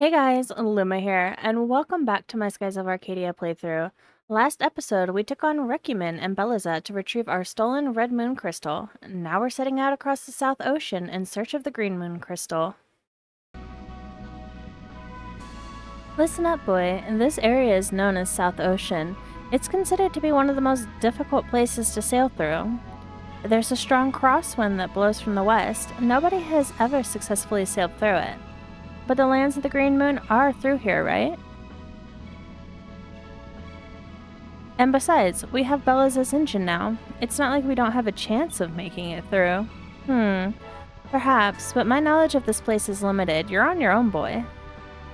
Hey guys, Luma here, and welcome back to my Skies of Arcadia playthrough. Last episode, we took on Recumin and Beliza to retrieve our stolen Red Moon Crystal. Now we're setting out across the South Ocean in search of the Green Moon Crystal. Listen up, boy. This area is known as South Ocean. It's considered to be one of the most difficult places to sail through. There's a strong crosswind that blows from the west. Nobody has ever successfully sailed through it. But the lands of the Green Moon are through here, right? And besides, we have Beliza's engine now. It's not like we don't have a chance of making it through. Perhaps, but my knowledge of this place is limited. You're on your own, boy.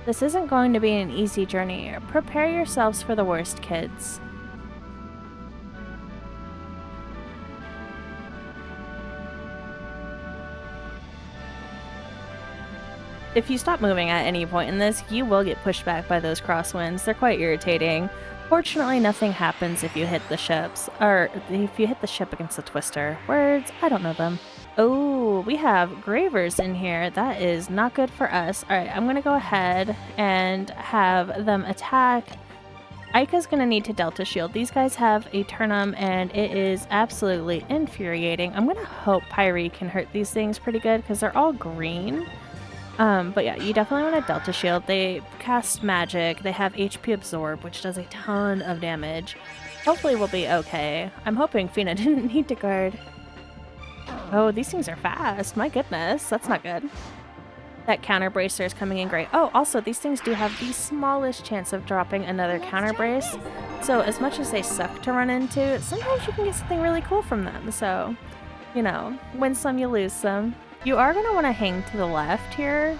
This isn't going to be an easy journey. Prepare yourselves for the worst, kids. If you stop moving at any point in this, you will get pushed back by those crosswinds. They're quite irritating. Fortunately, nothing happens if you hit the ships, or if you hit the ship against the twister. Words, I don't know them. Oh, we have gravers in here. That is not good for us. Alright, I'm gonna go ahead and have them attack. Aika's gonna need to Delta Shield. These guys have a Turnum, and it is absolutely infuriating. I'm gonna hope Pyre can hurt these things pretty good, because they're all green. But yeah, you definitely want a Delta Shield. They cast magic. They have HP Absorb, which does a ton of damage. Hopefully we'll be okay. I'm hoping Fina didn't need to guard. Oh, these things are fast. My goodness, that's not good. That counter bracer is coming in great. Oh, also, these things do have the smallest chance of dropping another counter brace. So as much as they suck to run into, sometimes you can get something really cool from them. So, you know, win some, you lose some. You are going to want to hang to the left here.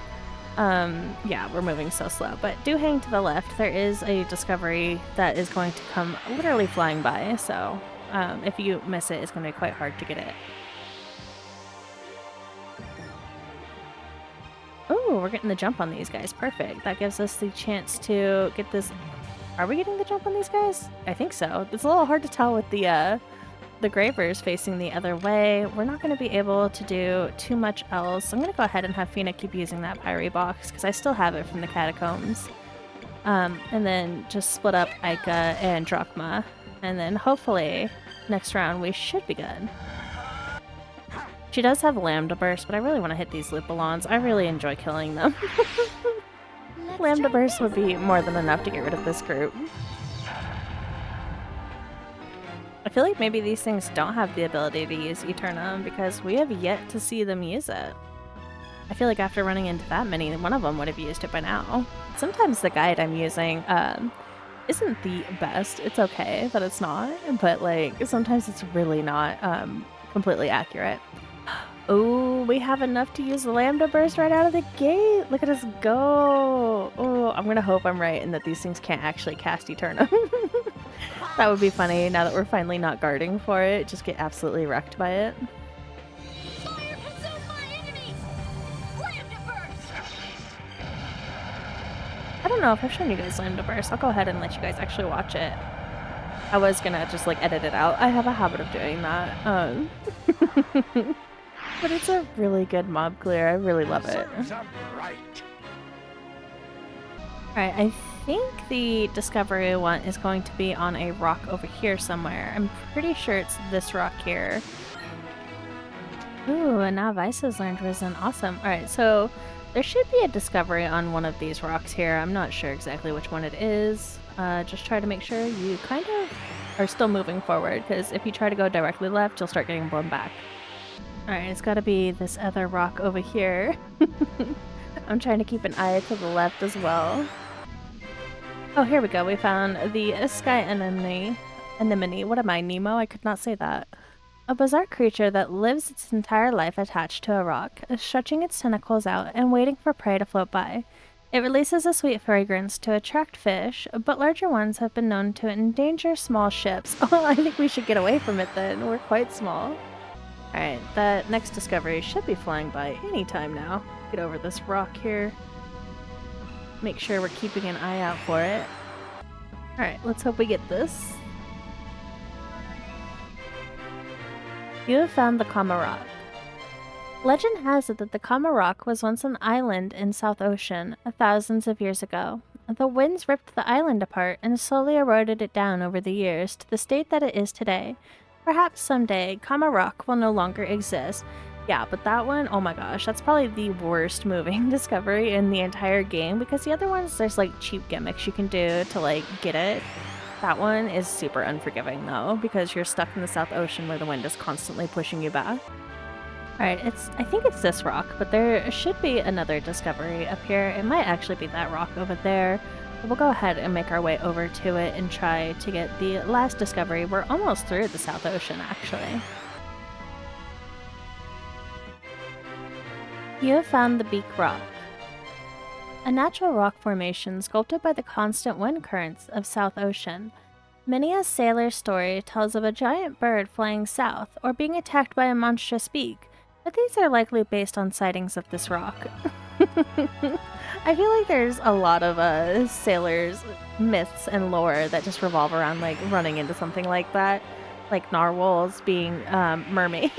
Yeah, we're moving so slow, but do hang to the left. There is a discovery that is going to come literally flying by, so if you miss it, it's going to be quite hard to get it. Oh, we're getting the jump on these guys. Perfect. That gives us the chance to get this... Are we getting the jump on these guys? I think so. It's a little hard to tell with the gravers facing the other way. We're not going to be able to do too much else. I'm going to go ahead and have Fina keep using that Pyre box because I still have it from the catacombs. And then just split up Aika and Drachma. And then hopefully next round we should be good. She does have Lambda Burst, but I really want to hit these Lupulons. I really enjoy killing them. Lambda Burst would be more than enough to get rid of this group. I feel like maybe these things don't have the ability to use Eternum because we have yet to see them use it. I feel like after running into that many, one of them would have used it by now. Sometimes the guide I'm using isn't the best. It's okay that it's not, but like sometimes it's really not completely accurate. Oh, we have enough to use the Lambda Burst right out of the gate. Look at us go. Oh, I'm gonna hope I'm right and that these things can't actually cast Eternum. That would be funny now that we're finally not guarding for it. Just get absolutely wrecked by it. Fire consume my enemies! Lambda Burst! I don't know if I've shown you guys Lambda Burst. I'll go ahead and let you guys actually watch it. I was gonna just like edit it out. I have a habit of doing that. But it's a really good mob clear. I really love it. Alright, I think the discovery one is going to be on a rock over here somewhere. I'm pretty sure it's this rock here. Ooh, and now Vice has learned Risen. Awesome. Alright, so there should be a discovery on one of these rocks here. I'm not sure exactly which one it is. Just try to make sure you kind of are still moving forward, because if you try to go directly left, you'll start getting blown back. Alright, it's gotta be this other rock over here. I'm trying to keep an eye to the left as well. Oh, here we go. We found the sky anemone. What am I, Nemo? I could not say that. A bizarre creature that lives its entire life attached to a rock, stretching its tentacles out and waiting for prey to float by. It releases a sweet fragrance to attract fish, but larger ones have been known to endanger small ships. Oh, I think we should get away from it then. We're quite small. Alright, that next discovery should be flying by any time now. Get over this rock here. Make sure we're keeping an eye out for it. Alright, let's hope we get this. You have found the Kama rock. Legend has it that the Kama Rock was once an island in South Ocean, thousands of years ago. The winds ripped the island apart and slowly eroded it down over the years to the state that it is today. Perhaps someday, Kama Rock will no longer exist. Yeah, but that one, oh my gosh, that's probably the worst moving discovery in the entire game because the other ones, there's like cheap gimmicks you can do to like get it. That one is super unforgiving though because you're stuck in the South Ocean where the wind is constantly pushing you back. Alright, I think it's this rock, but there should be another discovery up here. It might actually be that rock over there. But we'll go ahead and make our way over to it and try to get the last discovery. We're almost through the South Ocean, actually. You have found the Beak Rock, a natural rock formation sculpted by the constant wind currents of South Ocean. Many a sailor's story tells of a giant bird flying south or being attacked by a monstrous beak, but these are likely based on sightings of this rock. I feel like there's a lot of sailors' myths and lore that just revolve around like running into something like that, like narwhals being mermaids.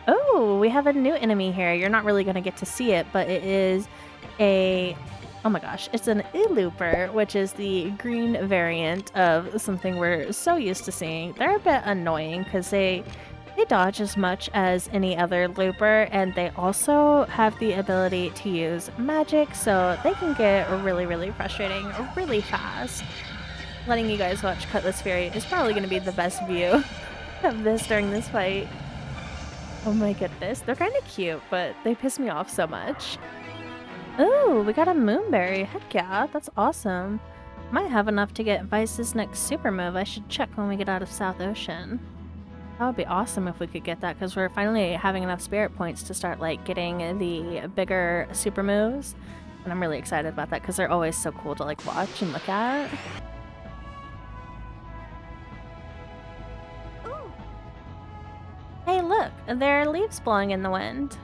Oh, we have a new enemy here. You're not really going to get to see it, but it is a... Oh my gosh, it's an Looper, which is the green variant of something we're so used to seeing. They're a bit annoying because they dodge as much as any other Looper, and they also have the ability to use magic, so they can get really, really frustrating really fast. Letting you guys watch Cutlass Fury is probably going to be the best view of this during this fight. Oh my goodness, they're kind of cute, but they piss me off so much. Ooh, we got a Moonberry. Heck yeah, that's awesome. Might have enough to get Vice's next super move. I should check when we get out of South Ocean. That would be awesome if we could get that, because we're finally having enough spirit points to start like getting the bigger super moves. And I'm really excited about that because they're always so cool to like watch and look at. Ooh. Hey look, there are leaves blowing in the wind.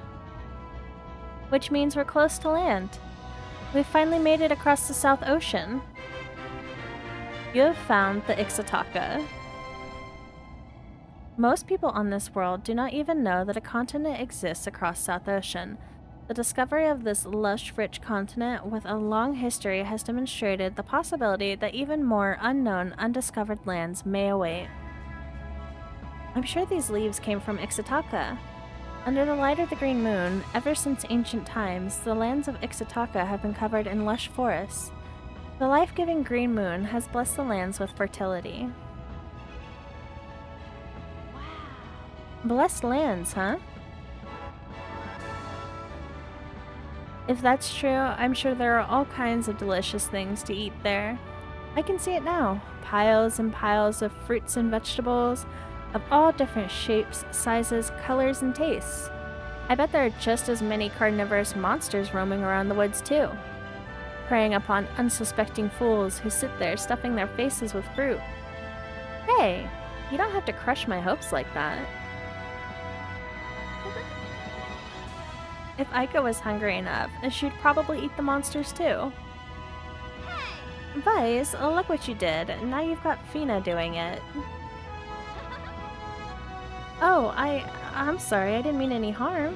Which means we're close to land. We've finally made it across the South Ocean. You have found the Ixotaka. Most people on this world do not even know that a continent exists across South Ocean. The discovery of this lush, rich continent with a long history has demonstrated the possibility that even more unknown, undiscovered lands may await. I'm sure these leaves came from Ixotaka. Under the light of the green moon, ever since ancient times, the lands of Ixotaka have been covered in lush forests. The life-giving green moon has blessed the lands with fertility. Wow. Blessed lands, huh? If that's true, I'm sure there are all kinds of delicious things to eat there. I can see it now. Piles and piles of fruits and vegetables, of all different shapes, sizes, colors, and tastes. I bet there are just as many carnivorous monsters roaming around the woods too, preying upon unsuspecting fools who sit there stuffing their faces with fruit. Hey, you don't have to crush my hopes like that. If Aika was hungry enough, she'd probably eat the monsters too. Hey. Vice, look what you did. Now you've got Fina doing it. Oh, I'm sorry, I didn't mean any harm.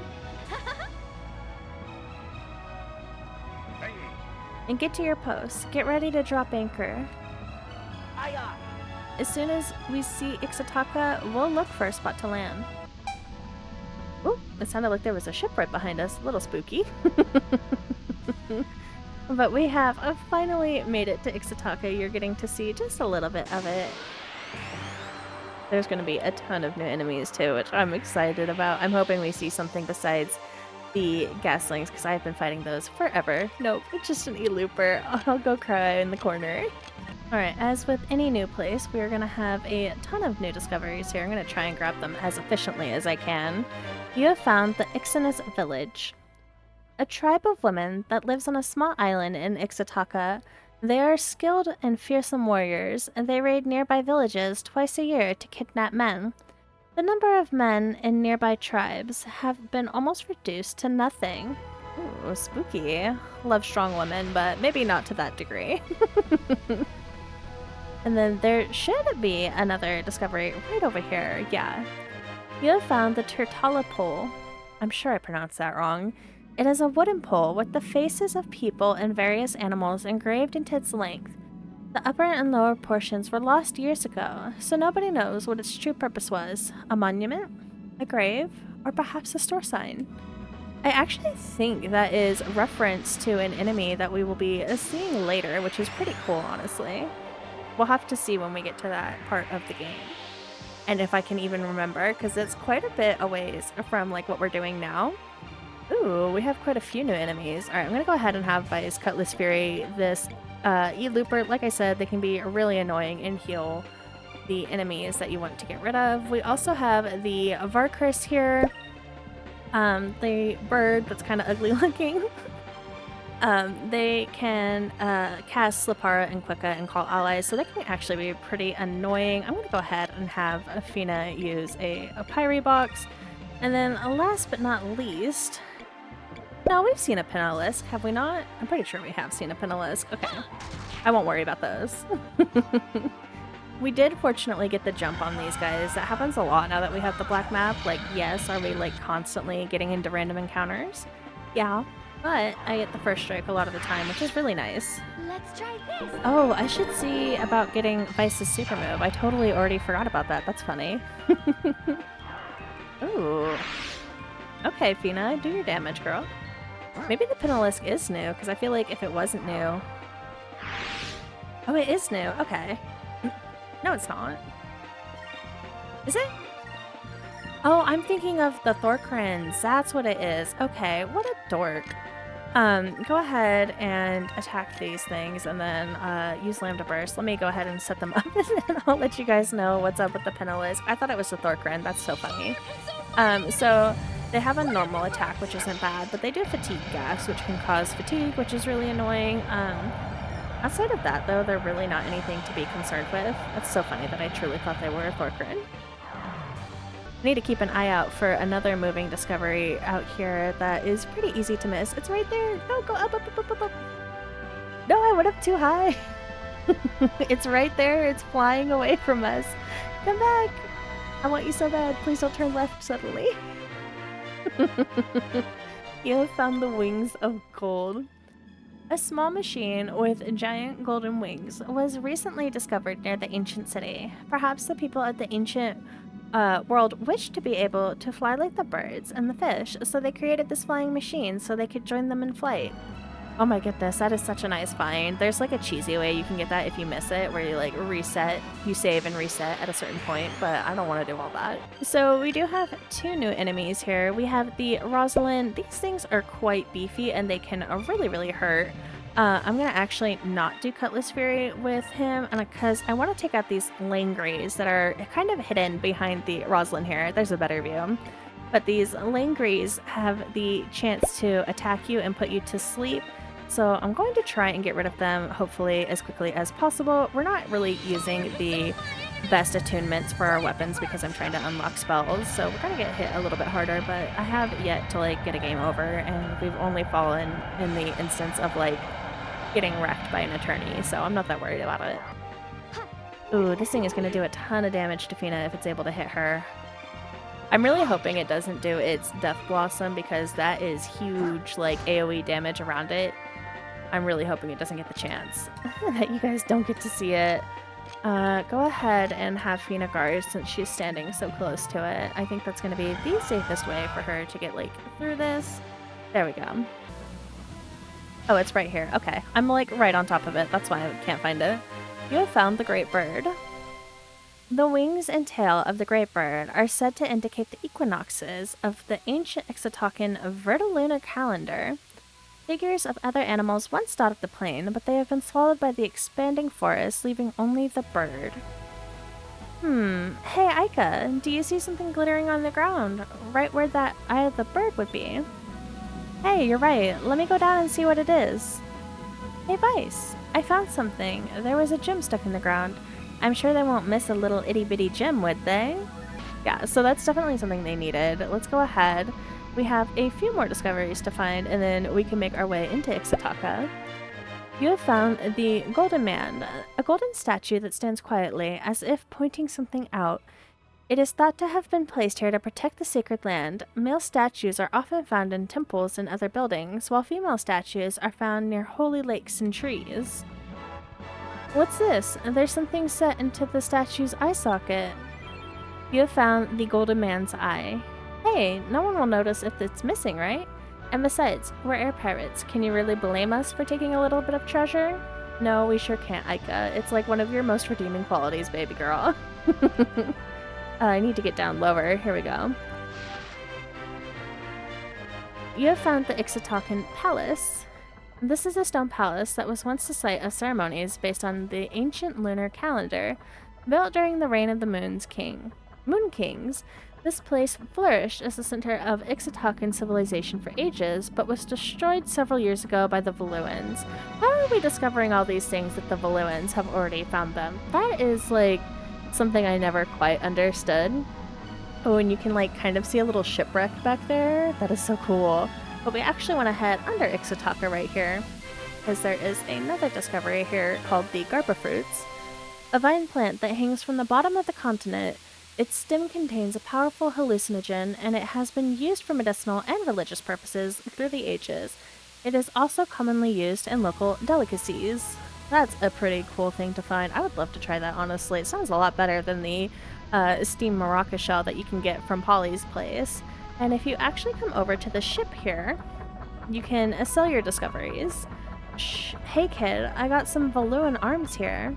And get to your post. Get ready to drop anchor. As soon as we see Ixotaka, we'll look for a spot to land. Ooh, it sounded like there was a ship right behind us. A little spooky. But we have finally made it to Ixotaka. You're getting to see just a little bit of it. There's going to be a ton of new enemies too, which I'm excited about. I'm hoping we see something besides the gaslings, because I've been fighting those forever. Nope, it's just an E-Looper. I'll go cry in the corner. Alright, as with any new place, we're going to have a ton of new discoveries here. I'm going to try and grab them as efficiently as I can. You have found the Ixinus Village, a tribe of women that lives on a small island in Ixotaka. They are skilled and fearsome warriors, and they raid nearby villages twice a year to kidnap men. The number of men in nearby tribes have been almost reduced to nothing. Ooh, spooky. Love strong women, but maybe not to that degree. And then there should be another discovery right over here, yeah. You have found the Turtala pole. I'm sure I pronounced that wrong. It is a wooden pole with the faces of people and various animals engraved into its length. The upper and lower portions were lost years ago, so nobody knows what its true purpose was. A monument? A grave? Or perhaps a store sign? I actually think that is reference to an enemy that we will be seeing later, which is pretty cool, honestly. We'll have to see when we get to that part of the game. And if I can even remember, because it's quite a bit a ways from like what we're doing now. Ooh, we have quite a few new enemies. All right, I'm gonna go ahead and have Vice Cutlass Fury this E-Looper. Like I said, they can be really annoying and heal the enemies that you want to get rid of. We also have the Varkris here, the bird that's kind of ugly looking. They can cast Slipara and Quicka and call allies, so they can actually be pretty annoying. I'm going to go ahead and have Athena use a Pyre box. And then last but not least... No, we've seen a Pinalisk, have we not? I'm pretty sure we have seen a Pinalisk. Okay, I won't worry about those. We did fortunately get the jump on these guys. That happens a lot now that we have the black map. Like, yes, are we like constantly getting into random encounters? Yeah. But I get the first strike a lot of the time, which is really nice. Let's try this. Oh, I should see about getting Vice's super move. I totally already forgot about that. That's funny. Ooh. Okay, Fina, do your damage, girl. Maybe the Pinalisk is new, because I feel like if it wasn't new... Oh, it is new. Okay. No, it's not. Is it? Oh, I'm thinking of the Thorkrins. That's what it is. Okay, what a dork. Go ahead and attack these things and then use Lambda Burst. Let me go ahead and set them up and I'll let you guys know what's up with the Pinalisk. I thought it was the Thorkrin. That's so funny. So they have a normal attack, which isn't bad, but they do fatigue gas, which can cause fatigue, which is really annoying. Outside of that, though, they're really not anything to be concerned with. That's so funny that I truly thought they were a Thorkrin. I need to keep an eye out for another moving discovery out here that is pretty easy to miss. It's right there. No, go up, up, up, up, up, up. No, I went up too high. It's right there. It's flying away from us. Come back. I want you so bad. Please don't turn left suddenly. You have found the wings of gold. A small machine with giant golden wings was recently discovered near the ancient city. Perhaps the people of the ancient world wished to be able to fly like the birds and the fish, so they created this flying machine so they could join them in flight. Oh my goodness, that is such a nice find. There's like a cheesy way you can get that if you miss it, where you like reset, you save and reset at a certain point, but I don't want to do all that. So we do have two new enemies here. We have the Rosalind. These things are quite beefy and they can really hurt. I'm gonna actually not do Cutlass Fury with him, and because I want to take out these Langreys that are kind of hidden behind the Rosalind here. There's a better view. But these Langreys have the chance to attack you and put you to sleep. So I'm going to try and get rid of them, hopefully as quickly as possible. We're not really using the best attunements for our weapons because I'm trying to unlock spells, so we're gonna get hit a little bit harder, but I have yet to like get a game over, and we've only fallen in the instance of like getting wrecked by an attorney, so I'm not that worried about it. Ooh, this thing is gonna do a ton of damage to Fina if it's able to hit her. I'm really hoping it doesn't do its Death Blossom because that is huge like AoE damage around it. I'm really hoping it doesn't get the chance. That you guys don't get to see it. Go ahead and have Fina guard since she's standing so close to it. I think that's going to be the safest way for her to get like through this. There we go. Oh, it's right here. Okay. I'm like right on top of it. That's why I can't find it. You have found the Great Bird. The wings and tail of the Great Bird are said to indicate the equinoxes of the ancient Exotocan vertilunar calendar. Figures of other animals once dotted the plain, but they have been swallowed by the expanding forest, leaving only the bird. Hey Aika, do you see something glittering on the ground, right where that eye of the bird would be? Hey, you're right. Let me go down and see what it is. Hey Vice, I found something. There was a gem stuck in the ground. I'm sure they won't miss a little itty-bitty gem, would they? Yeah, so that's definitely something they needed. Let's go ahead. We have a few more discoveries to find, and then we can make our way into Ixtaka. You have found the Golden Man, a golden statue that stands quietly, as if pointing something out. It is thought to have been placed here to protect the sacred land. Male statues are often found in temples and other buildings, while female statues are found near holy lakes and trees. What's this? There's something set into the statue's eye socket. You have found the golden man's eye. Hey, no one will notice if it's missing, right? And besides, we're air pirates. Can you really blame us for taking a little bit of treasure? No, we sure can't, Aika. It's like one of your most redeeming qualities, baby girl. I need to get down lower. Here we go. You have found the Ixotacan Palace. This is a stone palace that was once the site of ceremonies based on the ancient lunar calendar, built during the reign of the Moon Kings. This place flourished as the center of Ixotacan civilization for ages, but was destroyed several years ago by the Valuans. How are we discovering all these things if the Valuans have already found them? That is, like, something I never quite understood. Oh, and you can, like, kind of see a little shipwreck back there. That is so cool. But we actually want to head under Ixotaka right here, because there is another discovery here called the Garba fruits, a vine plant that hangs from the bottom of the continent. Its stem contains a powerful hallucinogen, and it has been used for medicinal and religious purposes through the ages. It is also commonly used in local delicacies. That's a pretty cool thing to find. I would love to try that, honestly. It sounds a lot better than the steamed maraca shell that you can get from Polly's place. And if you actually come over to the ship here, you can sell your discoveries. Hey kid, I got some Valuan arms here.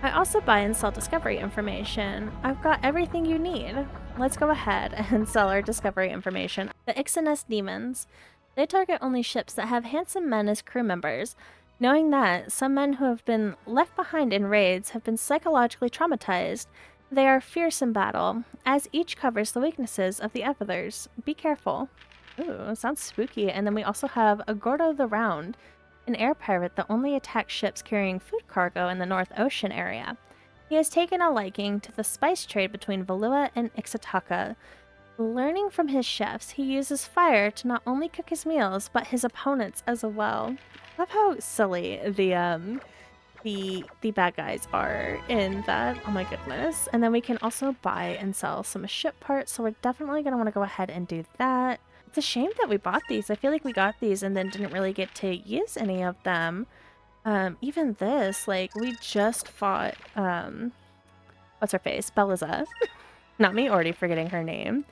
I also buy and sell discovery information. I've got everything you need. Let's go ahead and sell our discovery information. The Ixones demons. They target only ships that have handsome men as crew members. Knowing that, some men who have been left behind in raids have been psychologically traumatized. They are fierce in battle, as each covers the weaknesses of the others. Be careful. Ooh, sounds spooky. And then we also have a Gordo the Round, an air pirate that only attacks ships carrying food cargo in the North Ocean area. He has taken a liking to the spice trade between Valua and Ixotaka. Learning from his chefs, he uses fire to not only cook his meals, but his opponents as well. I love how silly the bad guys are in that. Oh my goodness. And then we can also buy and sell some ship parts, so we're definitely going to want to go ahead and do that. It's a shame that we bought these. I feel like we got these and then didn't really get to use any of them. Even this, like, we just fought, what's her face? Beliza. Not me already forgetting her name.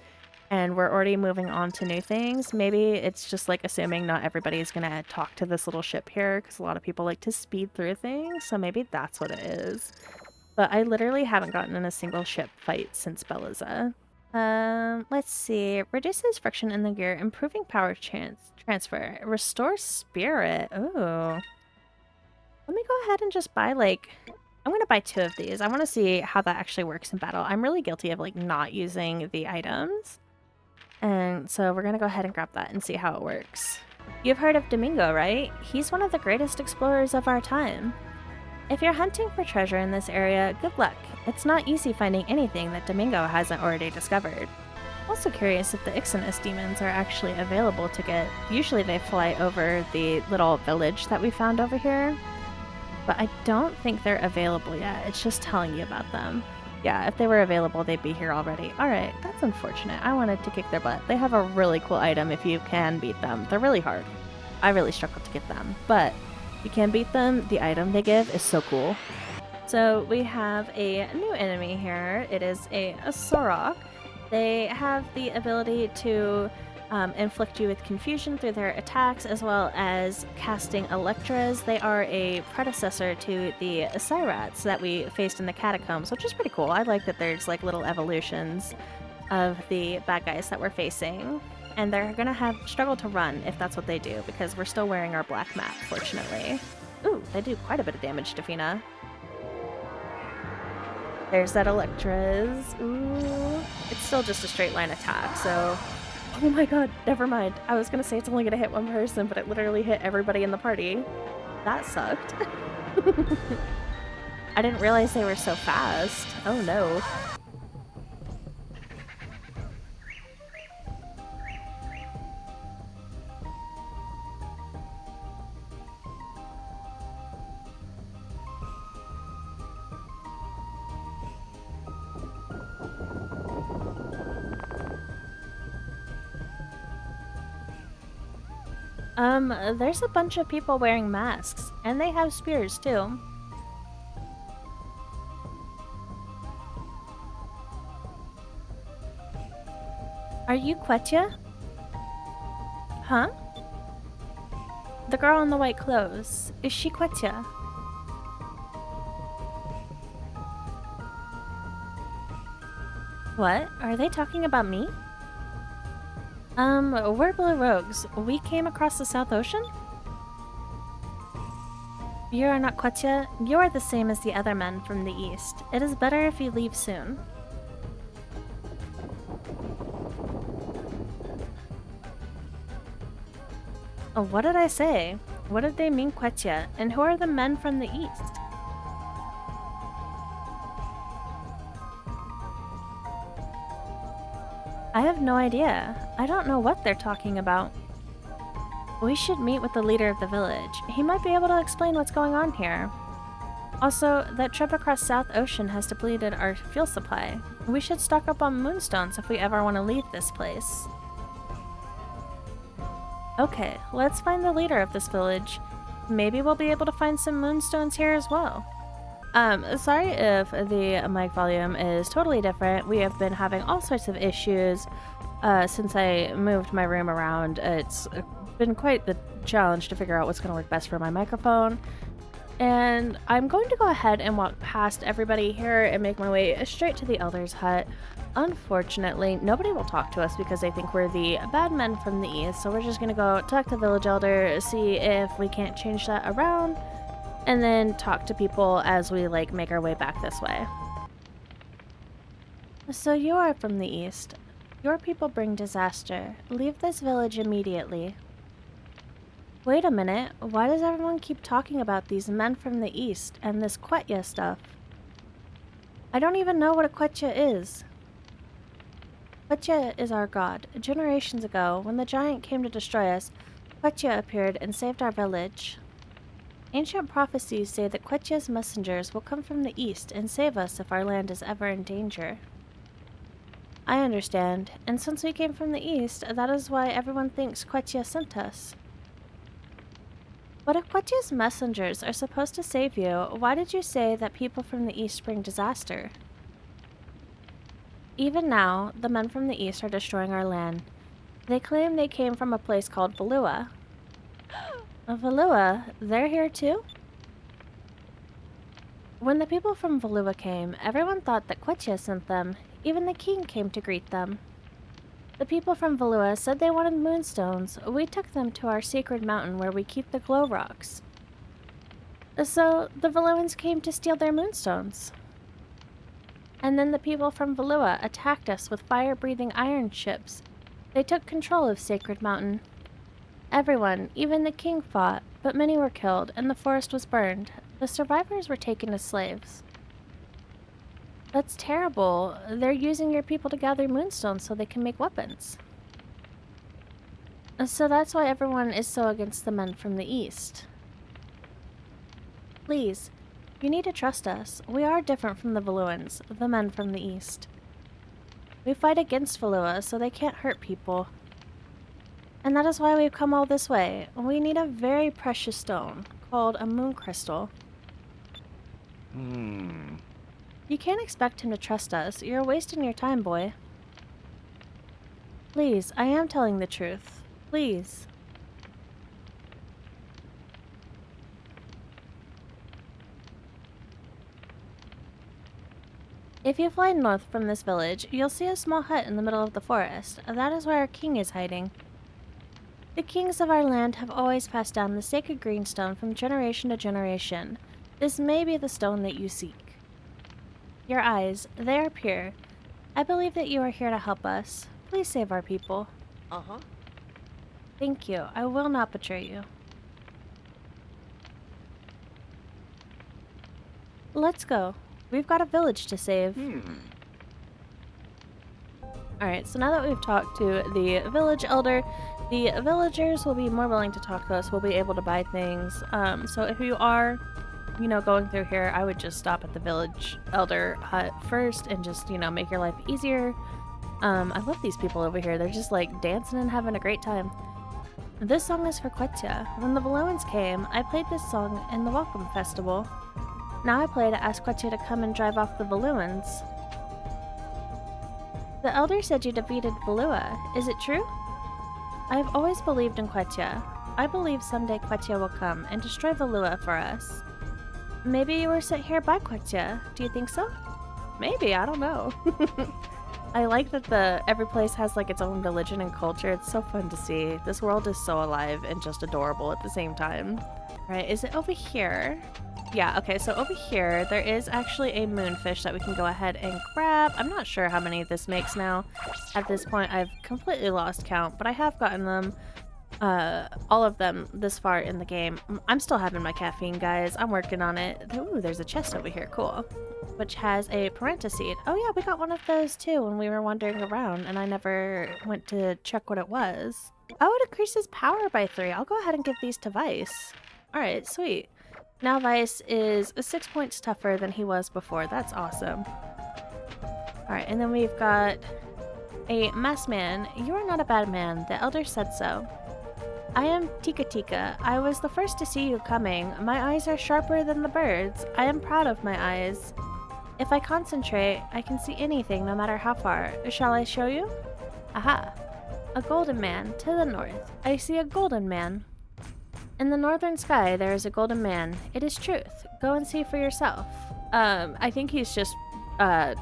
And we're already moving on to new things. Maybe it's just like assuming not everybody's gonna talk to this little ship here, because a lot of people like to speed through things, so maybe that's what it is. But I literally haven't gotten in a single ship fight since Beliza. Let's see. Reduces friction in the gear, improving power transfer. Restores spirit. Ooh. Let me go ahead and just buy, like, I'm gonna buy 2 of these. I want to see how that actually works in battle. I'm really guilty of, like, not using the items. And so we're gonna go ahead and grab that and see how it works. You've heard of Domingo, right? He's one of the greatest explorers of our time. If you're hunting for treasure in this area, good luck. It's not easy finding anything that Domingo hasn't already discovered. Also curious if the Ixones demons are actually available to get. Usually they fly over the little village that we found over here, but I don't think they're available yet. It's just telling you about them. Yeah, if they were available, they'd be here already. Alright, that's unfortunate. I wanted to kick their butt. They have a really cool item if you can beat them. They're really hard. I really struggled to get them, but if you can beat them, the item they give is so cool. So we have a new enemy here. It is a Sorok. They have the ability to inflict you with confusion through their attacks, as well as casting Electras. They are a predecessor to the Sirats that we faced in the Catacombs, which is pretty cool. I like that there's like little evolutions of the bad guys that we're facing. And they're gonna struggle to run if that's what they do, because we're still wearing our black map, fortunately. Ooh, they do quite a bit of damage to Fina. There's that Electras. Ooh. It's still just a straight line attack, so... Oh my god, never mind. I was gonna say it's only gonna hit one person, but it literally hit everybody in the party. That sucked. I didn't realize they were so fast. Oh no. There's a bunch of people wearing masks, and they have spears too. Are you Quetya? Huh? The girl in the white clothes. Is she Quetya? What? Are they talking about me? We're Blue Rogues. We came across the South Ocean? You are not Quetya. You are the same as the other men from the east. It is better if you leave soon. Oh, what did I say? What did they mean, Quetya? And who are the men from the east? I have no idea. I don't know what they're talking about. We should meet with the leader of the village. He might be able to explain what's going on here. Also, that trip across South Ocean has depleted our fuel supply. We should stock up on moonstones if we ever want to leave this place. Okay, let's find the leader of this village. Maybe we'll be able to find some moonstones here as well. Sorry if the mic volume is totally different. We have been having all sorts of issues since I moved my room around. It's been quite the challenge to figure out what's going to work best for my microphone. And I'm going to go ahead and walk past everybody here and make my way straight to the Elder's Hut. Unfortunately, nobody will talk to us because they think we're the bad men from the east, so we're just going to go talk to the village elder, see if we can't change that around, and then talk to people as we make our way back this way. So you are from the east. Your people bring disaster. Leave this village immediately. Wait a minute, why does everyone keep talking about these men from the east and this Quetya stuff? I don't even know what a Quetya is. Quetya is our god. Generations ago, when the giant came to destroy us, Quetya appeared and saved our village. Ancient prophecies say that Quetya's messengers will come from the east and save us if our land is ever in danger. I understand, and since we came from the east, that is why everyone thinks Quetya sent us. But if Quetya's messengers are supposed to save you, why did you say that people from the east bring disaster? Even now, the men from the east are destroying our land. They claim they came from a place called Valua. Valua? They're here too? When the people from Valua came, everyone thought that Quetya sent them. Even the king came to greet them. The people from Valua said they wanted moonstones. We took them to our sacred mountain where we keep the glow rocks. So, the Valuans came to steal their moonstones. And then the people from Valua attacked us with fire-breathing iron ships. They took control of Sacred Mountain. Everyone, even the king, fought, but many were killed, and the forest was burned. The survivors were taken as slaves. That's terrible. They're using your people to gather moonstones so they can make weapons. So that's why everyone is so against the men from the east. Please, you need to trust us. We are different from the Valuans, the men from the east. We fight against Valua so they can't hurt people. And that is why we've come all this way. We need a very precious stone called a moon crystal. You can't expect him to trust us. You're wasting your time, boy. Please, I am telling the truth. Please. If you fly north from this village, you'll see a small hut in the middle of the forest. That is where our king is hiding. The kings of our land have always passed down the sacred greenstone from generation to generation. This may be the stone that you seek. Your eyes, they are pure. I believe that you are here to help us. Please save our people. Thank you. I will not betray you. Let's go. We've got a village to save. Alright, so now that we've talked to the village elder, the villagers will be more willing to talk to us. We'll be able to buy things. So if you are, going through here, I would just stop at the village elder hut first and just, make your life easier. I love these people over here. They're just dancing and having a great time. This song is for Quetia. When the Valloans came, I played this song in the Welcome Festival. Now I play to ask Quetia to come and drive off the Valloans. The Elder said you defeated Valua. Is it true? I have always believed in Quetia. I believe someday Quetia will come and destroy Valua for us. Maybe you were sent here by Quetia. Do you think so? Maybe, I don't know. I like that every place has like its own religion and culture. It's so fun to see. This world is so alive and just adorable at the same time. Right, is it over here? Yeah, okay, so over here, there is actually a moonfish that we can go ahead and grab. I'm not sure how many this makes now. At this point, I've completely lost count, but I have gotten them, all of them this far in the game. I'm still having my caffeine, guys. I'm working on it. Ooh, there's a chest over here, cool. Which has a parenta seed. Oh yeah, we got one of those too when we were wandering around, and I never went to check what it was. Oh, it increases power by 3. I'll go ahead and give these to Vice. Alright, sweet. Now Vice is 6 points tougher than he was before. That's awesome. Alright, and then we've got a masked man. You are not a bad man. The Elder said so. I am Tika Tika. I was the first to see you coming. My eyes are sharper than the birds. I am proud of my eyes. If I concentrate, I can see anything no matter how far. Shall I show you? Aha. A golden man to the north. I see a golden man. In the northern sky, there is a golden man. It is truth. Go and see for yourself. I think he's just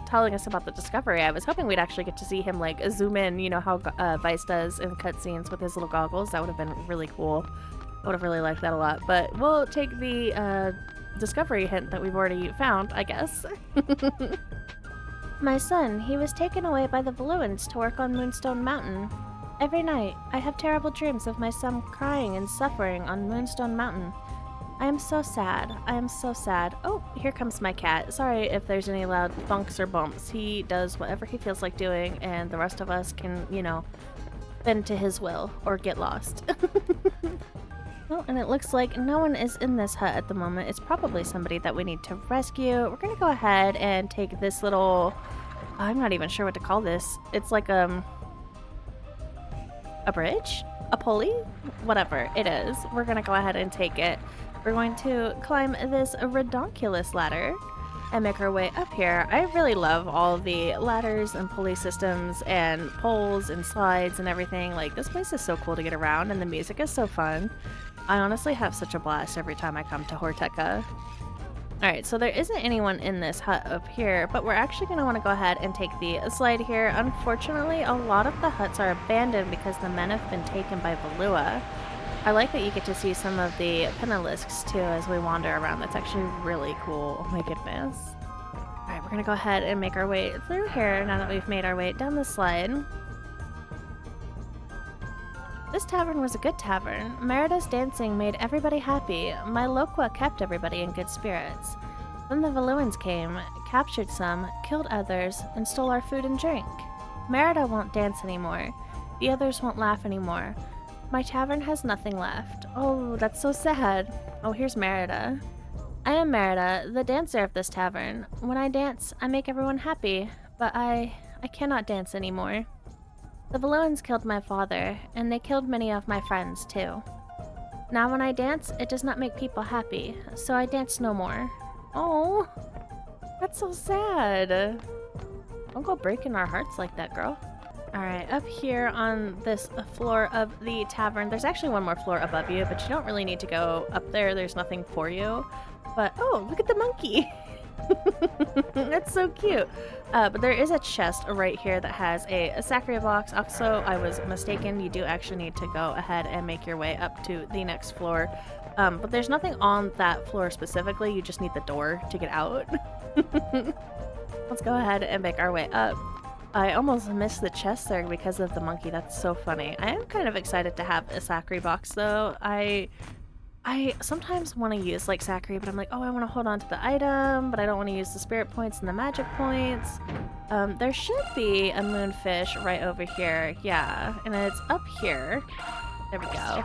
telling us about the discovery. I was hoping we'd actually get to see him like zoom in, you know how Vice does in cutscenes with his little goggles. That would have been really cool. I would have really liked that a lot. But we'll take the discovery hint that we've already found, I guess. My son, he was taken away by the Valluans to work on Moonstone Mountain. Every night, I have terrible dreams of my son crying and suffering on Moonstone Mountain. I am so sad. I am so sad. Oh, here comes my cat. Sorry if there's any loud thunks or bumps. He does whatever he feels like doing, and the rest of us can, you know, bend to his will or get lost. Oh, and it looks like no one is in this hut at the moment. It's probably somebody that we need to rescue. We're gonna go ahead and take this little... I'm not even sure what to call this. It's like, a bridge? A pulley? Whatever it is. We're gonna go ahead and take it. We're going to climb this redonkulous ladder and make our way up here. I really love all the ladders and pulley systems and poles and slides and everything. Like, this place is so cool to get around, and the music is so fun. I honestly have such a blast every time I come to Horteka. Alright, so there isn't anyone in this hut up here, but we're actually going to want to go ahead and take the slide here. Unfortunately, a lot of the huts are abandoned because the men have been taken by Valua. I like that you get to see some of the Penalisks too as we wander around. That's actually really cool. Oh my goodness. Alright, we're going to go ahead and make our way through here now that we've made our way down the slide. This tavern was a good tavern. Merida's dancing made everybody happy. My Loqua kept everybody in good spirits. Then the Valluans came, captured some, killed others, and stole our food and drink. Merida won't dance anymore. The others won't laugh anymore. My tavern has nothing left. Oh, that's so sad. Oh, here's Merida. I am Merida, the dancer of this tavern. When I dance, I make everyone happy, but I cannot dance anymore. The Valluans killed my father, and they killed many of my friends, too. Now when I dance, it does not make people happy, so I dance no more. Oh, that's so sad. Don't go breaking our hearts like that, girl. Alright, up here on this floor of the tavern, there's actually one more floor above you, but you don't really need to go up there. There's nothing for you. But, oh, look at the monkey! That's so cute. But there is a chest right here that has a Sacre box. Also, I was mistaken. You do actually need to go ahead and make your way up to the next floor. But there's nothing on that floor specifically. You just need the door to get out. Let's go ahead and make our way up. I almost missed the chest there because of the monkey. That's so funny. I am kind of excited to have a Sacre box though. I sometimes want to use like Sacre, but I'm like, oh, I want to hold on to the item, but I don't want to use the spirit points and the magic points. There should be a moonfish right over here. Yeah, and it's up here. There we go.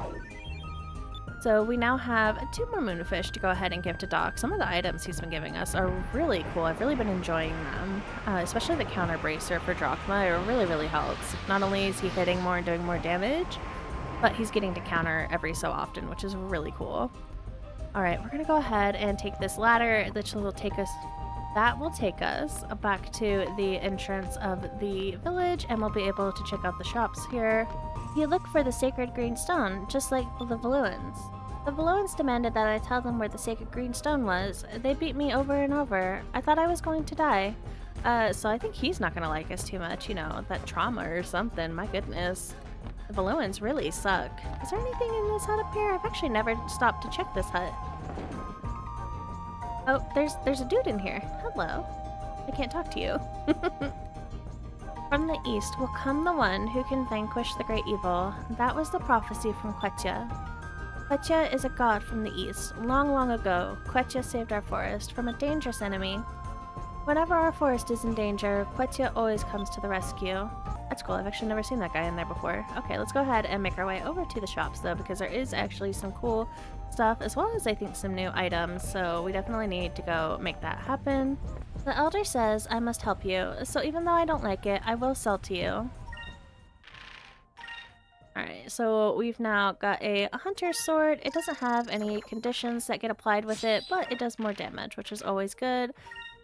So we now have 2 more moonfish to go ahead and give to Doc. Some of the items he's been giving us are really cool. I've really been enjoying them, especially the counter bracer for Drachma. It really, really helps. Not only is he hitting more and doing more damage, but he's getting to counter every so often, which is really cool. All right, we're gonna go ahead and take this ladder that will take us back to the entrance of the village, and we'll be able to check out the shops here. You look for the sacred green stone, just like the Valuans. The Valuans demanded that I tell them where the sacred green stone was. They beat me over and over. I thought I was going to die. So I think he's not gonna like us too much, you know, that trauma or something, my goodness. The Valuans really suck. Is there anything in this hut up here? I've actually never stopped to check this hut. Oh, there's a dude in here. Hello. I can't talk to you. From the east will come the one who can vanquish the great evil. That was the prophecy from Quetya. Quetya is a god from the east. Long, long ago, Quetya saved our forest from a dangerous enemy. Whenever our forest is in danger, Quetya always comes to the rescue. That's cool. I've actually never seen that guy in there before. Okay, let's go ahead and make our way over to the shops, though, because there is actually some cool stuff, as well as I think some new items, so we definitely need to go make that happen. The elder says I must help you, so even though I don't like it, I will sell to you. Alright, so we've now got a hunter's sword. It doesn't have any conditions that get applied with it, but it does more damage, which is always good.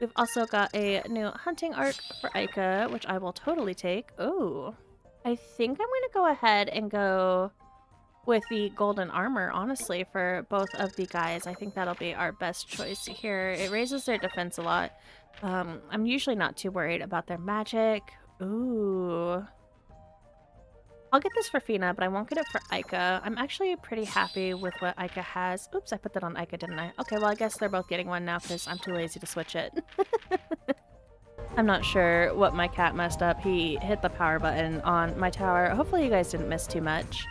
We've also got a new hunting arc for Aika, which I will totally take. Oh, I think I'm going to go ahead and go with the golden armor, honestly, for both of the guys. I think that'll be our best choice here. It raises their defense a lot. I'm usually not too worried about their magic. Ooh. I'll get this for Fina, but I won't get it for Aika. I'm actually pretty happy with what Aika has. Oops, I put that on Aika, didn't I? Okay, well, I guess they're both getting one now because I'm too lazy to switch it. I'm not sure what my cat messed up. He hit the power button on my tower. Hopefully you guys didn't miss too much.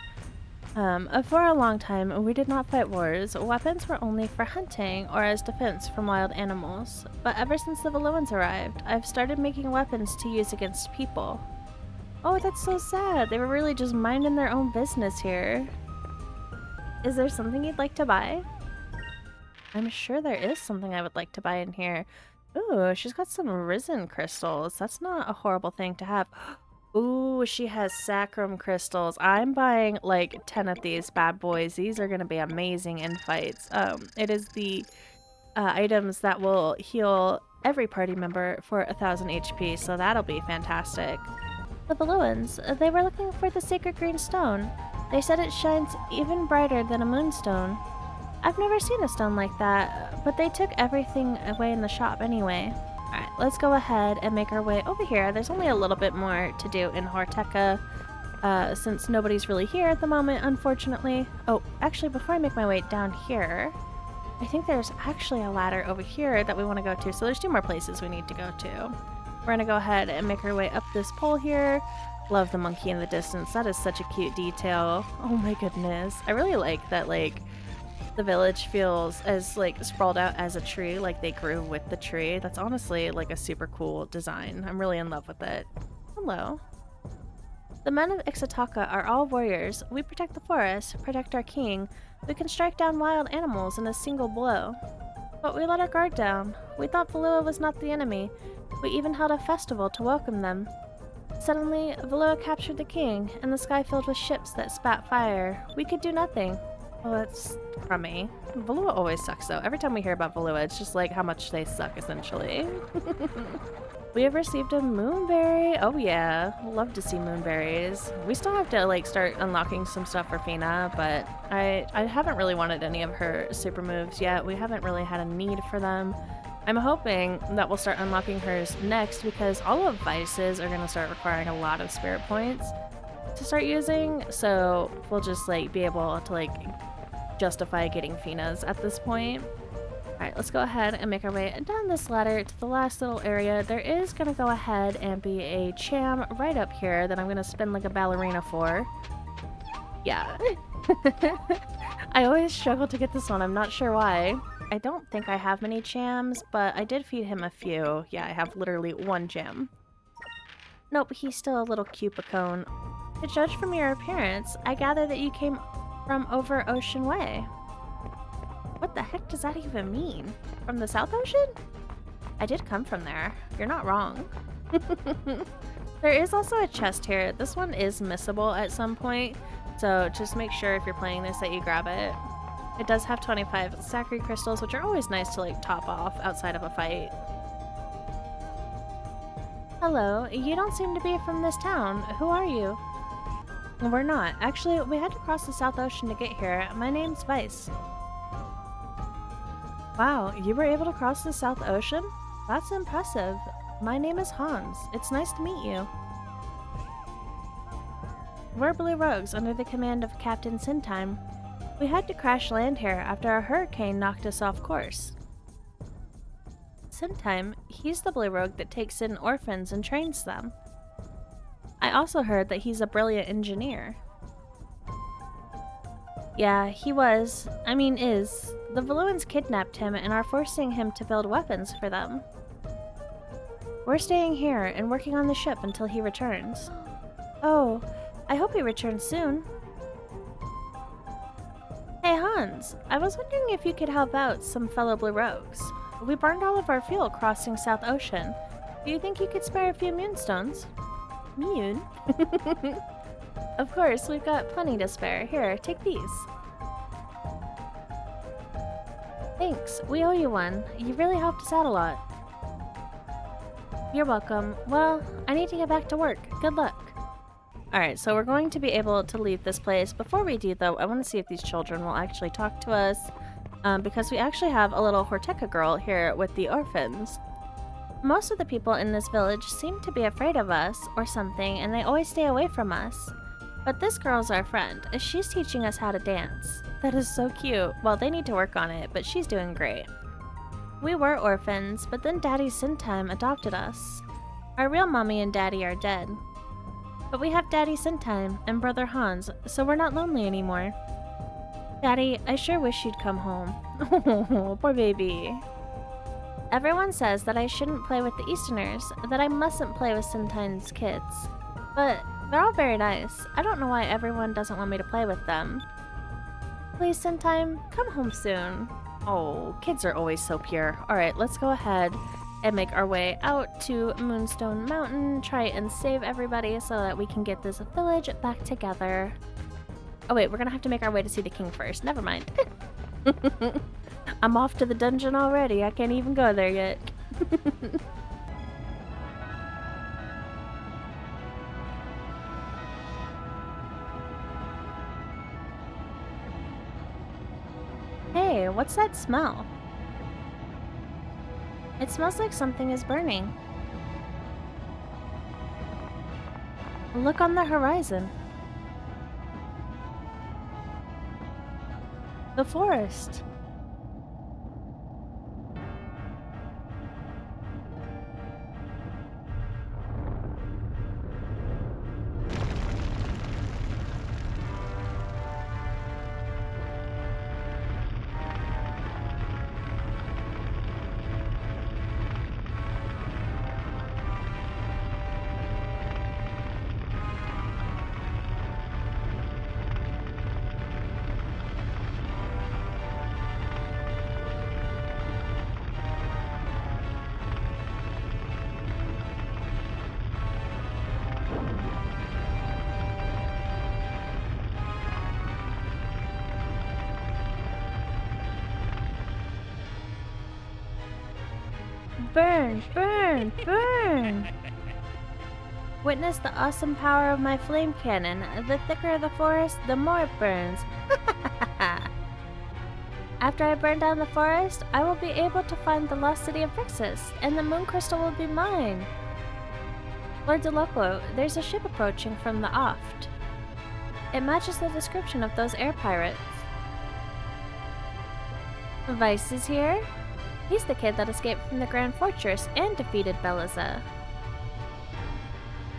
For a long time, we did not fight wars. Weapons were only for hunting or as defense from wild animals. But ever since the Valuans arrived, I've started making weapons to use against people. Oh, that's so sad. They were really just minding their own business here. Is there something you'd like to buy? I'm sure there is something I would like to buy in here. Ooh, she's got some risen crystals. That's not a horrible thing to have. Ooh, she has sacrum crystals. I'm buying like 10 of these bad boys. These are going to be amazing in fights. It is the items that will heal every party member for 1000 HP, so that'll be fantastic. The Valuans, they were looking for the sacred green stone. They said it shines even brighter than a moonstone. I've never seen a stone like that, but they took everything away in the shop anyway. Alright, let's go ahead and make our way over here. There's only a little bit more to do in Horteka, since nobody's really here at the moment, unfortunately. Oh, actually, before I make my way down here, I think there's actually a ladder over here that we want to go to, so there's 2 more places we need to go to. We're gonna go ahead and make our way up this pole here. Love the monkey in the distance. That is such a cute detail. Oh my goodness. I really like that, like, the village feels as, like, sprawled out as a tree, like they grew with the tree. That's honestly, like, a super cool design. I'm really in love with it. Hello. The men of Ixataka are all warriors. We protect the forest, protect our king. We can strike down wild animals in a single blow. But we let our guard down. We thought Valua was not the enemy. We even held a festival to welcome them. Suddenly, Valua captured the king, and the sky filled with ships that spat fire. We could do nothing. Oh, that's crummy. Valua always sucks, though. Every time we hear about Valua, it's just like how much they suck, essentially. We have received a moonberry. Oh yeah, love to see moonberries. We still have to like start unlocking some stuff for Fina, but I haven't really wanted any of her super moves yet. We haven't really had a need for them. I'm hoping that we'll start unlocking hers next because all of Vice's are going to start requiring a lot of spirit points to start using, so we'll just like be able to like justify getting Fina's at this point. Alright, let's go ahead and make our way down this ladder to the last little area. There is going to go ahead and be a cham right up here that I'm going to spin like a ballerina for. Yeah. I always struggle to get this one. I'm not sure why. I don't think I have many chams, but I did feed him a few. Yeah, I have literally 1 gem. Nope, he's still a little cupicone. To judge from your appearance, I gather that you came from over Ocean Way. What the heck does that even mean? From the South Ocean? I did come from there. You're not wrong. There is also a chest here. This one is missable at some point. So just make sure if you're playing this that you grab it. It does have 25 Sacred Crystals, which are always nice to like top off outside of a fight. Hello, you don't seem to be from this town. Who are you? We're not. Actually, we had to cross the South Ocean to get here. My name's Vice. Wow, you were able to cross the South Ocean? That's impressive. My name is Hans. It's nice to meet you. We're Blue Rogues under the command of Captain Sintime. We had to crash land here after a hurricane knocked us off course. Sintime, he's the Blue Rogue that takes in orphans and trains them. I also heard that he's a brilliant engineer. Yeah, he was. Is. The Valuans kidnapped him and are forcing him to build weapons for them. We're staying here and working on the ship until he returns. Oh, I hope he returns soon. Hey Hans, I was wondering if you could help out some fellow Blue Rogues. We burned all of our fuel crossing South Ocean. Do you think you could spare a few moonstones? Moon? Of course, we've got plenty to spare. Here, take these. Thanks, we owe you one. You really helped us out a lot. You're welcome. Well, I need to get back to work. Good luck. Alright, so we're going to be able to leave this place. Before we do, though, I want to see if these children will actually talk to us. Because we actually have a little Horteca girl here with the orphans. Most of the people in this village seem to be afraid of us or something, and they always stay away from us. But this girl's our friend. She's teaching us how to dance. That is so cute. Well, they need to work on it, but she's doing great. We were orphans, but then Daddy Sintime adopted us. Our real mommy and daddy are dead. But we have Daddy Sintime and Brother Hans, so we're not lonely anymore. Daddy, I sure wish you'd come home. Oh, poor baby. Everyone says that I shouldn't play with the Easterners, that I mustn't play with Sintime's kids. But they're all very nice. I don't know why everyone doesn't want me to play with them. Please, Sintime, come home soon. Oh, kids are always so pure. Alright, let's go ahead and make our way out to Moonstone Mountain, try and save everybody so that we can get this village back together. Oh wait, we're gonna have to make our way to see the king first. Never mind. I'm off to the dungeon already. I can't even go there yet. Hey, what's that smell? It smells like something is burning. Look on the horizon. The forest. Burn, burn, burn! Witness the awesome power of my flame cannon. The thicker the forest, the more it burns. After I burn down the forest, I will be able to find the lost city of Vixis, and the moon crystal will be mine. Lord DeLoco, there's a ship approaching from the aft. It matches the description of those air pirates. Vice is here? He's the kid that escaped from the Grand Fortress and defeated Beliza.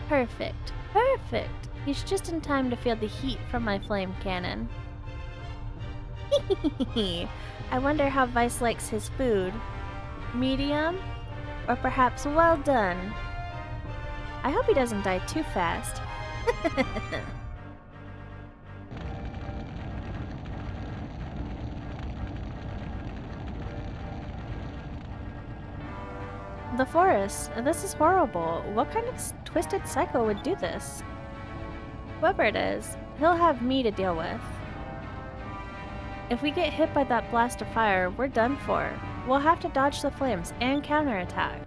Perfect. Perfect. He's just in time to feel the heat from my flame cannon. I wonder how Vice likes his food. Medium? Or perhaps well done? I hope he doesn't die too fast. The forest. This is horrible. What kind of twisted psycho would do this? Whoever it is, he'll have me to deal with. If we get hit by that blast of fire, we're done for. We'll have to dodge the flames and counterattack.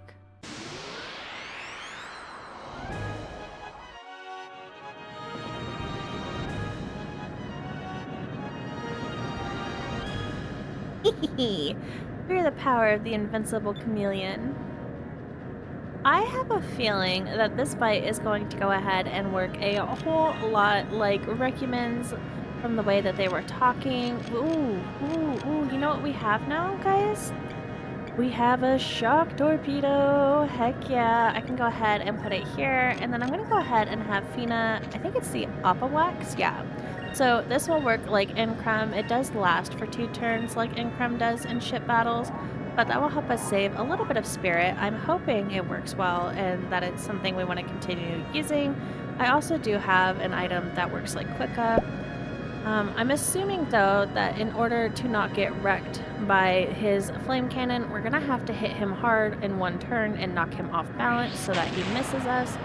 Through the power of the invincible chameleon. I have a feeling that this fight is going to go ahead and work a whole lot like Recumens from the way that they were talking. Ooh, you know what we have now, guys? We have a shock torpedo. Heck yeah. I can go ahead and put it here, and then I'm going to go ahead and have Fina, I think it's the Opawaks, yeah. So this will work like Increm. It does last for 2 turns like Increm does in ship battles, but that will help us save a little bit of spirit. I'm hoping it works well and that it's something we want to continue using. I also do have an item that works like Quicka. I'm assuming though that in order to not get wrecked by his flame cannon, we're gonna have to hit him hard in 1 turn and knock him off balance so that he misses us.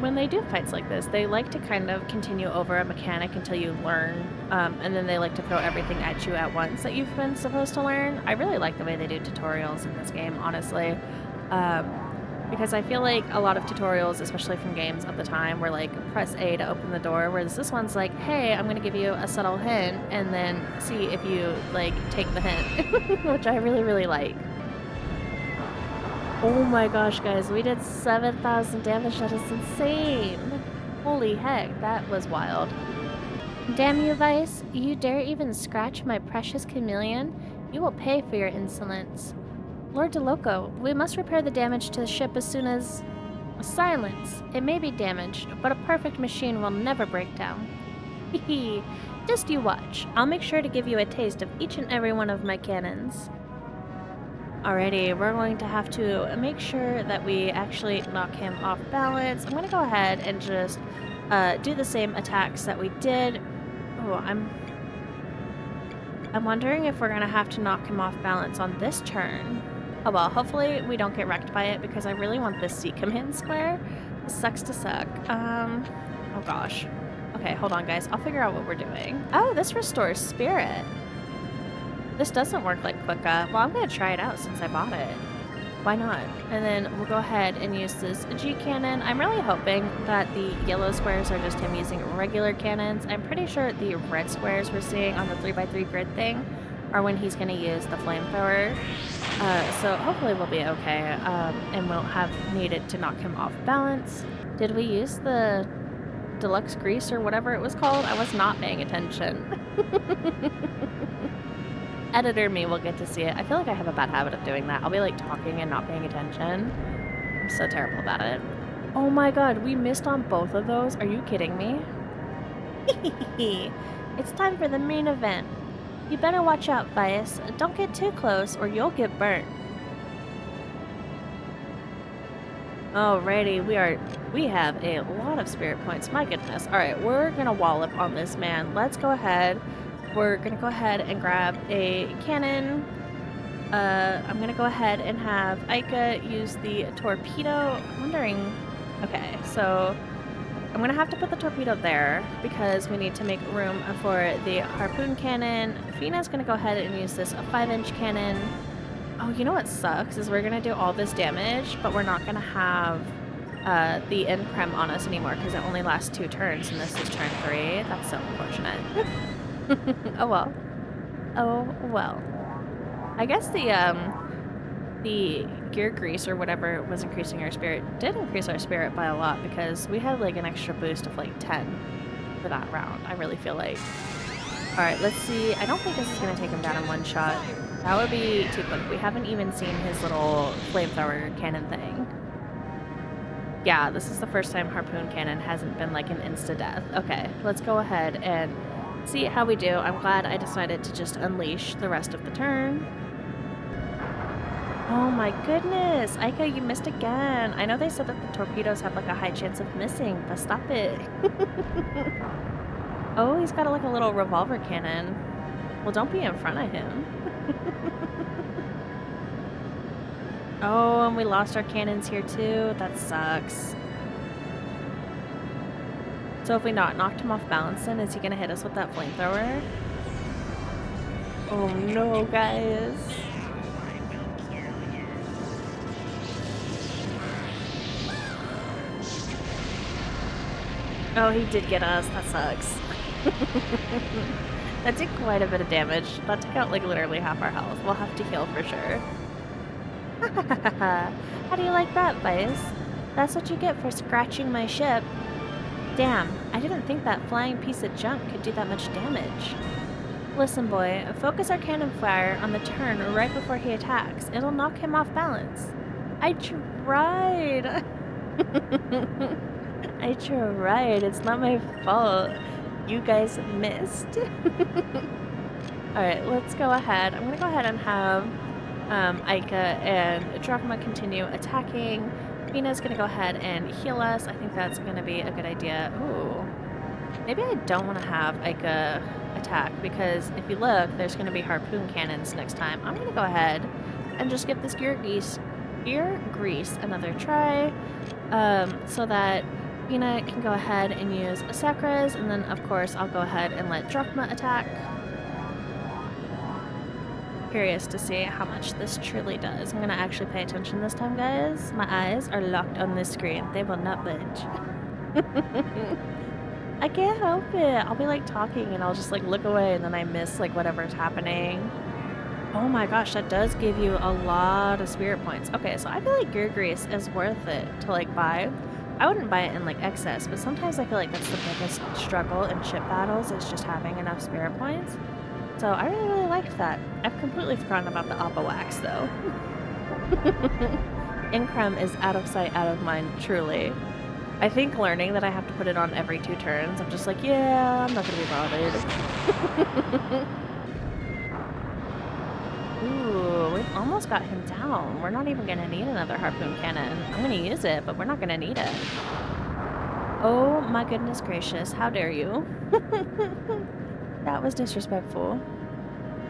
When they do fights like this, they like to kind of continue over a mechanic until you learn, and then they like to throw everything at you at once that you've been supposed to learn. I really like the way they do tutorials in this game, honestly, because I feel like a lot of tutorials, especially from games of the time, were like, press A to open the door, whereas this one's like, hey, I'm going to give you a subtle hint, and then see if you, like, take the hint, which I really, really like. Oh my gosh, guys, we did 7,000 damage. That is insane. Holy heck, that was wild. Damn you, Vice. You dare even scratch my precious chameleon? You will pay for your insolence. Lord DeLoco, we must repair the damage to the ship as soon as... Silence. It may be damaged, but a perfect machine will never break down. Hehe. Just you watch. I'll make sure to give you a taste of each and every one of my cannons. Alrighty, we're going to have to make sure that we actually knock him off balance. I'm going to go ahead and just do the same attacks that we did. Oh, I'm wondering if we're going to have to knock him off balance on this turn. Oh well, hopefully we don't get wrecked by it because I really want this Sea Command square. This sucks to suck. Oh gosh. Okay, hold on guys. I'll figure out what we're doing. Oh, this restores spirit. This doesn't work like Quicka. Well, I'm going to try it out since I bought it. Why not? And then we'll go ahead and use this G cannon. I'm really hoping that the yellow squares are just him using regular cannons. I'm pretty sure the red squares we're seeing on the 3x3 grid thing are when he's going to use the flamethrower. So hopefully we'll be okay and won't have needed to knock him off balance. Did we use the deluxe grease or whatever it was called? I was not paying attention. Editor me will get to see it. I feel like I have a bad habit of doing that. I'll be like talking and not paying attention. I'm so terrible about it. Oh my god, we missed on both of those? Are you kidding me? It's time for the main event. You better watch out, Vice. Don't get too close or you'll get burnt. Alrighty, we have a lot of spirit points. My goodness. Alright, we're gonna wallop on this man. Let's go ahead. We're gonna go ahead and grab a cannon. I'm gonna go ahead and have Aika use the torpedo. I'm wondering... Okay, so I'm gonna have to put the torpedo there because we need to make room for the harpoon cannon. Fina's gonna go ahead and use this 5-inch cannon. Oh, you know what sucks is we're gonna do all this damage, but we're not gonna have the Increm on us anymore because it only lasts 2 turns and this is turn 3. That's so unfortunate. Oh well. Oh well. I guess the gear grease or whatever was increasing our spirit did increase our spirit by a lot because we had like an extra boost of like 10 for that round. I really feel like. Alright, let's see. I don't think this is going to take him down in one shot. That would be too quick. We haven't even seen his little flamethrower cannon thing. Yeah, this is the first time harpoon cannon hasn't been like an insta-death. Okay, let's go ahead and see how we do. I'm glad I decided to just unleash the rest of the turn. Oh my goodness, Aika, you missed again. I know they said that the torpedoes have like a high chance of missing, but stop it. Oh, he's got like a little revolver cannon. Well, don't be in front of him. Oh, and we lost our cannons here too. That sucks. So if we knocked him off balance, then is he gonna hit us with that flamethrower? Oh no, guys. Oh, he did get us. That sucks. That did quite a bit of damage. That took out like literally half our health. We'll have to heal for sure. How do you like that, Vice? That's what you get for scratching my ship. Damn, I didn't think that flying piece of junk could do that much damage. Listen, boy, focus our cannon fire on the turn right before he attacks. It'll knock him off balance. I tried. I tried. It's not my fault. You guys missed. Alright, let's go ahead. I'm gonna go ahead and have Aika and Drachma continue attacking. Mina's gonna go ahead and heal us. I think that's gonna be a good idea. Ooh. Maybe I don't want to have Aika attack, because if you look, there's gonna be harpoon cannons next time. I'm gonna go ahead and just give this gear grease another try, so that Mina can go ahead and use Sakura's, and then of course I'll go ahead and let Drachma attack. Curious to see how much this truly does. I'm gonna actually pay attention this time, guys. My eyes are locked on this screen. They will not budge. I can't help it. I'll be like talking and I'll just like look away and then I miss like whatever's happening. Oh my gosh, that does give you a lot of spirit points. Okay, so I feel like gear grease is worth it to like buy. I wouldn't buy it in like excess, but sometimes I feel like that's the biggest struggle in ship battles, is just having enough spirit points. So I really, really liked that. I've completely forgotten about the Appa Wax though. Increm is out of sight, out of mind, truly. I think learning that I have to put it on every 2 turns, I'm just like, yeah, I'm not gonna be bothered. Ooh, we've almost got him down. We're not even gonna need another harpoon cannon. I'm gonna use it, but we're not gonna need it. Oh my goodness gracious, how dare you? That was disrespectful.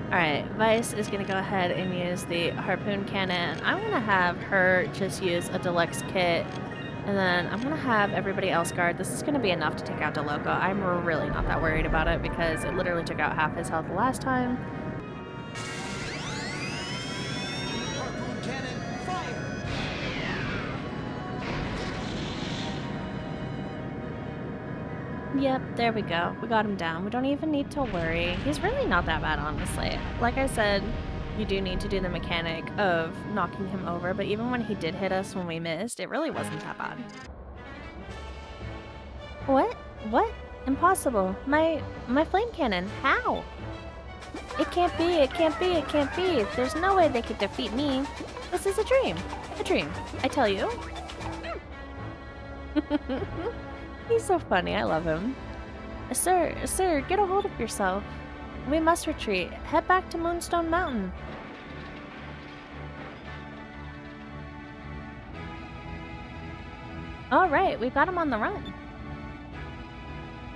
Alright, Vice is gonna go ahead and use the harpoon cannon. I'm gonna have her just use a deluxe kit, and then I'm gonna have everybody else guard. This is gonna be enough to take out DeLoco. I'm really not that worried about it because it literally took out half his health the last time. Harpoon cannon, fire! Yep, there we go. We got him down. We don't even need to worry. He's really not that bad, honestly. Like I said, you do need to do the mechanic of knocking him over, but even when he did hit us when we missed, it really wasn't that bad. What? What? Impossible. My flame cannon. How? It can't be, it can't be, it can't be. There's no way they could defeat me. This is a dream. A dream. I tell you. He's so funny. I love him. Sir, get a hold of yourself. We must retreat. Head back to Moonstone Mountain. Alright, we got him on the run.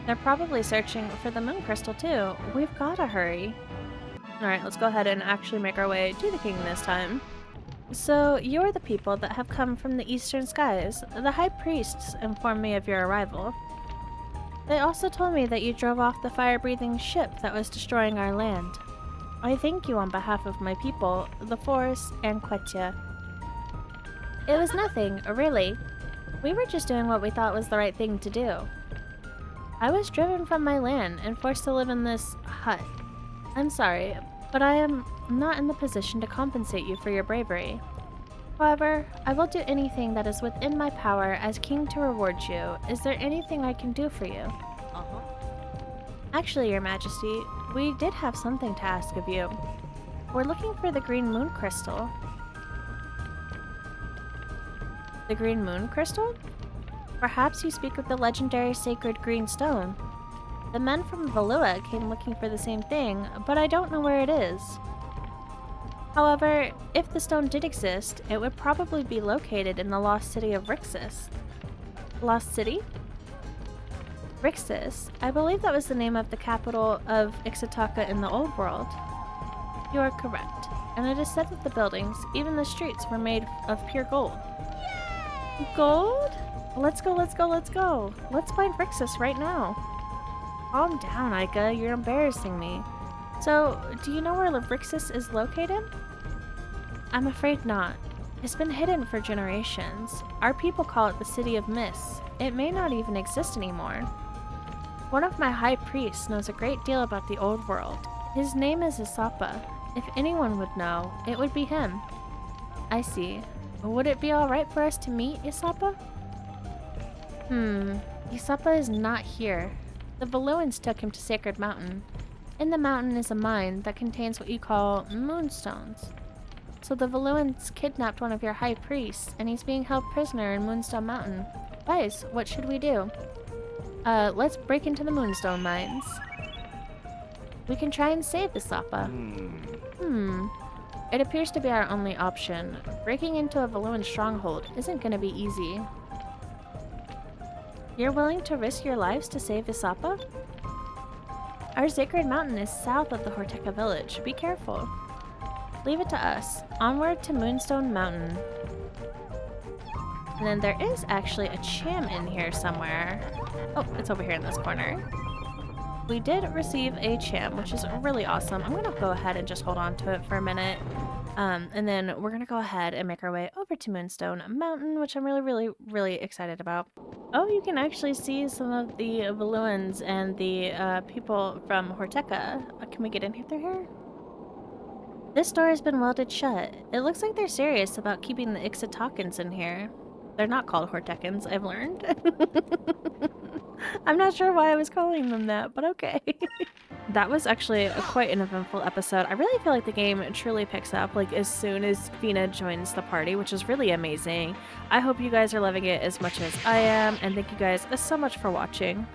They're probably searching for the moon crystal too. We've gotta hurry. Alright, let's go ahead and actually make our way to the king this time. So, you're the people that have come from the eastern skies. The high priests informed me of your arrival. They also told me that you drove off the fire-breathing ship that was destroying our land. I thank you on behalf of my people, the forest, and Quetia. It was nothing, really. We were just doing what we thought was the right thing to do. I was driven from my land and forced to live in this hut. I'm sorry, but I am not in the position to compensate you for your bravery. However, I will do anything that is within my power as king to reward you. Is there anything I can do for you? Actually, your majesty, we did have something to ask of you. We're looking for the green moon crystal. The green moon crystal? Perhaps you speak of the legendary sacred green stone. The men from Valua came looking for the same thing, but I don't know where it is. However, if the stone did exist, it would probably be located in the lost city of Rixis. Lost city? Rixis. I believe that was the name of the capital of Ixataka in the old world. You are correct, and it is said that the buildings, even the streets, were made of pure gold. Gold? Let's go, let's go, let's go. Let's find Rixus right now. Calm down, Aika. You're embarrassing me. So, do you know where Rixus is located? I'm afraid not. It's been hidden for generations. Our people call it the City of Mists. It may not even exist anymore. One of my high priests knows a great deal about the old world. His name is Isapa. If anyone would know, it would be him. I see. Would it be alright for us to meet Isapa? Isapa is not here. The Valuans took him to Sacred Mountain. In the mountain is a mine that contains what you call moonstones. So the Valuans kidnapped one of your high priests, and he's being held prisoner in Moonstone Mountain. Guys, what should we do? Let's break into the Moonstone mines. We can try and save Isapa. It appears to be our only option. Breaking into a Valuan stronghold isn't gonna be easy. You're willing to risk your lives to save Isapa? Our Sacred Mountain is south of the Horteca village. Be careful. Leave it to us. Onward to Moonstone Mountain. And then there is actually a cham in here somewhere. Oh, it's over here in this corner. We did receive a cham, which is really awesome. I'm gonna go ahead and just hold on to it for a minute. And then we're gonna go ahead and make our way over to Moonstone Mountain, which I'm really excited about. Oh, you can actually see some of the Valuans and the people from Horteca. Can we get in through here? This door has been welded shut. It looks like they're serious about keeping the Ixatakans in here. They're not called Hortecans, I've learned. I'm not sure why I was calling them that, but okay. That was actually quite an eventful episode. I really feel like the game truly picks up like as soon as Fina joins the party, which is really amazing. I hope you guys are loving it as much as I am, and thank you guys so much for watching.